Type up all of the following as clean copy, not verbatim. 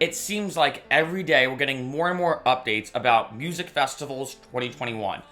it seems like every day we're getting more and more updates about music festivals 2021.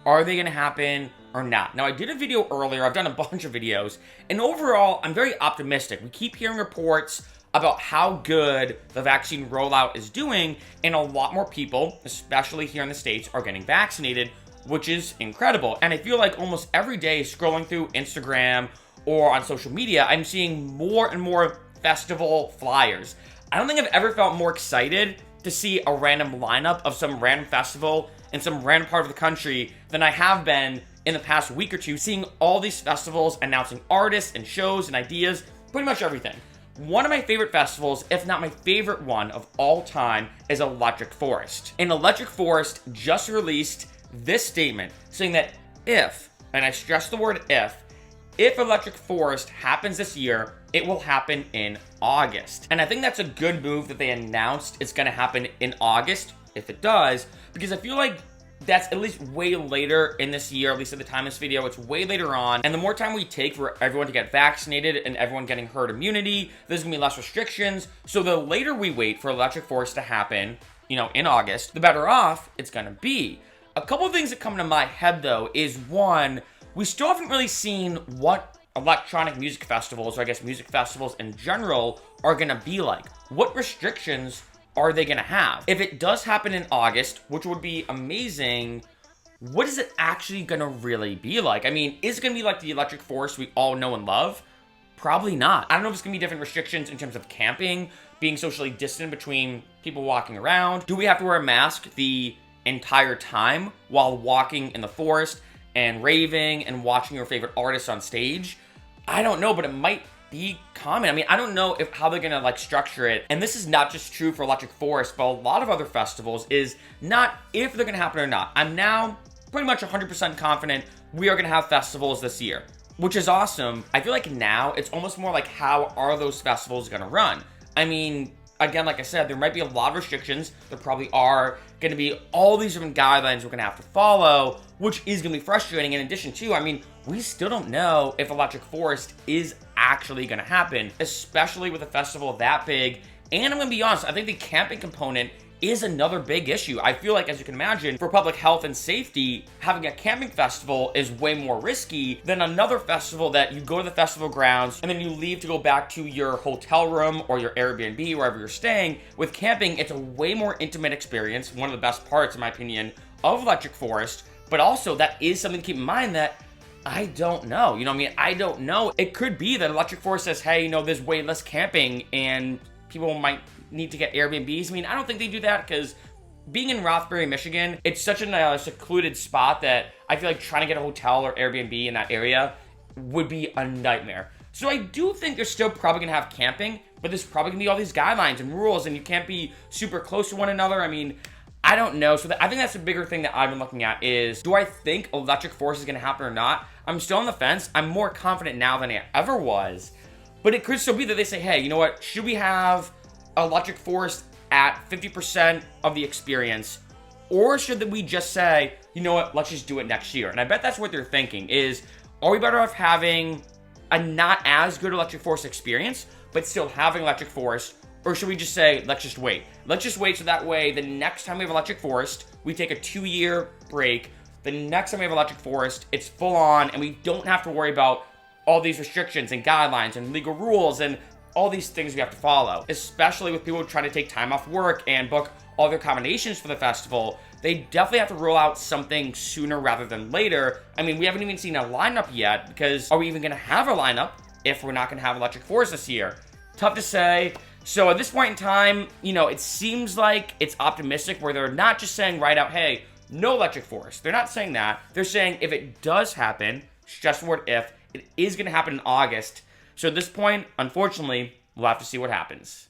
Are they going to happen or not? Now, I did a video earlier. I've done a bunch of videos. And overall, I'm very optimistic. We keep hearing reports about how good the vaccine rollout is doing. And a lot more people, especially here in the States, are getting vaccinated, which is incredible. And I feel like almost every day scrolling through Instagram or on social media, I'm seeing more and more festival flyers. I don't think I've ever felt more excited to see a random lineup of some random festival in some random part of the country than I have been in the past week or two, seeing all these festivals announcing artists and shows and ideas, pretty much everything. One of my favorite festivals, if not my favorite one of all time, is Electric Forest. And Electric Forest just released this statement saying that if, and I stress the word if Electric Forest happens this year, it will happen in August. And I think that's a good move that they announced it's gonna happen in August, if it does, because I feel like that's at least way later in this year, at least at the time of this video, it's way later on. And the more time we take for everyone to get vaccinated and everyone getting herd immunity, there's gonna be less restrictions. So the later we wait for Electric Forest to happen, in August, the better off it's gonna be. A couple of things that come to my head though is one, we still haven't really seen what electronic music festivals, or I guess music festivals in general, are gonna be like. What restrictions are they gonna have? If it does happen in August, which would be amazing, what is it actually gonna really be like? I mean, is it gonna be like the Electric Forest we all know and love? Probably not. I don't know if it's gonna be different restrictions in terms of camping, being socially distant between people walking around. Do we have to wear a mask the entire time while walking in the forest and raving and watching your favorite artists on stage? I don't know, but it might be common. I mean, I don't know how they're gonna structure it. And this is not just true for Electric Forest, but a lot of other festivals is not if they're gonna happen or not. I'm now pretty much 100% confident we are gonna have festivals this year, which is awesome. I feel like now it's almost more like, how are those festivals gonna run? I mean, again, like I said, there might be a lot of restrictions. There probably are going to be all these different guidelines we're going to have to follow, which is going to be frustrating. In addition to, I mean, we still don't know if Electric Forest is actually going to happen, especially with a festival that big. And I'm going to be honest, I think the camping component is another big issue. I feel like, as you can imagine, for public health and safety, having a camping festival is way more risky than another festival that you go to the festival grounds and then you leave to go back to your hotel room or your Airbnb, wherever you're staying. With camping, it's a way more intimate experience, one of the best parts, in my opinion, of Electric Forest, but also that is something to keep in mind that I don't know. I don't know. It could be that Electric Forest says, hey, there's way less camping and people might need to get Airbnbs. I mean, I don't think they do that, because being in Rothbury, Michigan, it's such a secluded spot that I feel like trying to get a hotel or Airbnb in that area would be a nightmare. So I do think they're still probably gonna have camping, but there's probably gonna be all these guidelines and rules, and you can't be super close to one another. I mean, I don't know. So I think that's the bigger thing that I've been looking at is, do I think Electric Forest is gonna happen or not? I'm still on the fence. I'm more confident now than I ever was, but it could still be that they say, hey, you know what, should we have Electric Forest at 50% of the experience, or should we just say, you know what, let's just do it next year? And I bet that's what they're thinking is, are we better off having a not as good Electric Forest experience, but still having Electric Forest, or should we just say, let's just wait? Let's just wait, so that way the next time we have Electric Forest, we take a 2-year break. The next time we have Electric Forest, it's full on, and we don't have to worry about all these restrictions and guidelines and legal rules and all these things we have to follow, especially with people trying to take time off work and book all their accommodations for the festival. They definitely have to roll out something sooner rather than later. I mean, we haven't even seen a lineup yet, because are we even going to have a lineup if we're not going to have Electric Forest this year? Tough to say. So at this point in time, it seems like it's optimistic, where they're not just saying right out, hey, no Electric Forest. They're not saying that. They're saying if it does happen, just the word if, it is going to happen in August. So at this point, unfortunately, we'll have to see what happens.